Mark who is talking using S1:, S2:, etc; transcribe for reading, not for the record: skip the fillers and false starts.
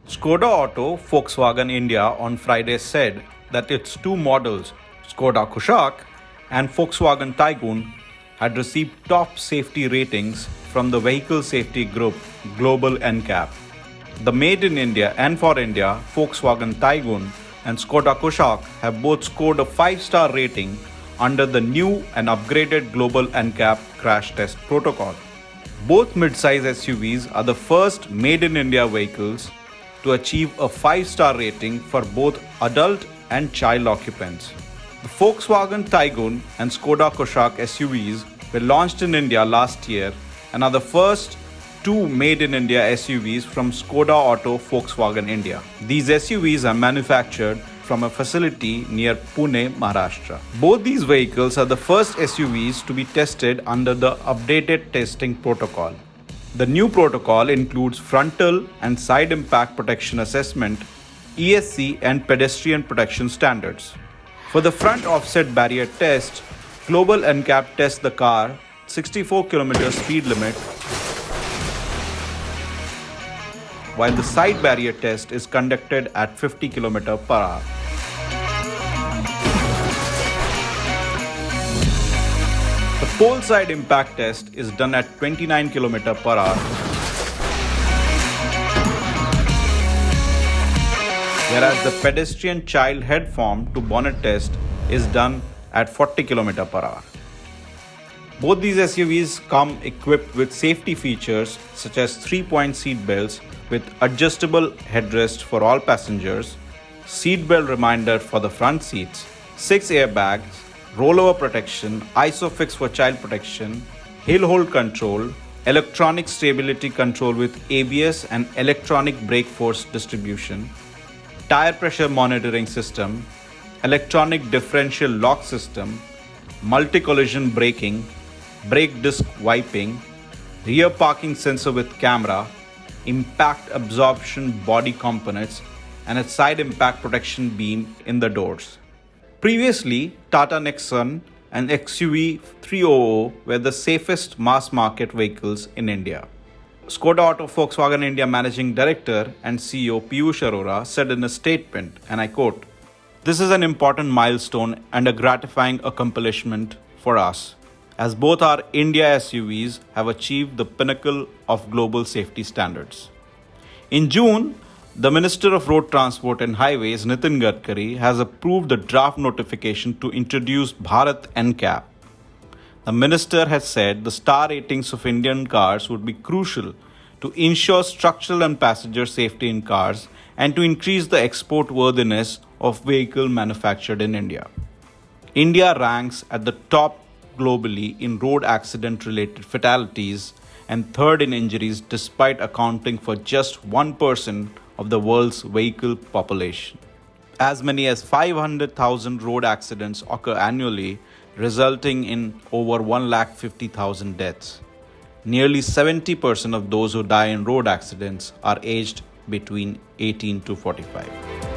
S1: Skoda Auto Volkswagen India on Friday said that its two models, Skoda Kushaq and Volkswagen Taigun, had received top safety ratings from the vehicle safety group Global NCAP. The Made in India and for India Volkswagen Taigun and Skoda Kushaq have both scored a 5-star rating under the new and upgraded Global NCAP crash test protocol. Both midsize SUVs are the first Made in India vehicles to achieve a 5-star rating for both adult and child occupants. The Volkswagen Taigun and Skoda Kushaq SUVs were launched in India last year and are the first two Made in India SUVs from Skoda Auto Volkswagen India. These SUVs are manufactured from a facility near Pune, Maharashtra. Both these vehicles are the first SUVs to be tested under the updated testing protocol. The new protocol includes frontal and side impact protection assessment, ESC and pedestrian protection standards. For the front offset barrier test, Global NCAP tests the car 64 km speed limit, while the side barrier test is conducted at 50 km per hour. The pole side impact test is done at 29 km per hour, whereas the pedestrian child head form to bonnet test is done at 40 km per hour. Both these SUVs come equipped with safety features such as 3-point seat belts with adjustable headrest for all passengers, seat belt reminder for the front seats, 6 airbags, rollover protection, ISOFIX for child protection, hill hold control, electronic stability control with ABS and electronic brake force distribution, tire pressure monitoring system, electronic differential lock system, multi-collision braking, brake disc wiping, rear parking sensor with camera, impact absorption body components, and a side impact protection beam in the doors. Previously, Tata Nexon and XUV 300 were the safest mass market vehicles in India. Skoda Auto Volkswagen India Managing Director and CEO Piyush Arora said in a statement, and I quote, "This is an important milestone and a gratifying accomplishment for us, as both our India SUVs have achieved the pinnacle of global safety standards." In June, the Minister of Road Transport and Highways, Nitin Gadkari, has approved the draft notification to introduce Bharat NCAP. The minister has said the star ratings of Indian cars would be crucial to ensure structural and passenger safety in cars and to increase the export worthiness of vehicles manufactured in India. India ranks at the top globally in road accident-related fatalities and third in injuries despite accounting for just 1% of the world's vehicle population. As many as 500,000 road accidents occur annually, resulting in over 150,000 deaths. Nearly 70% of those who die in road accidents are aged between 18 to 45.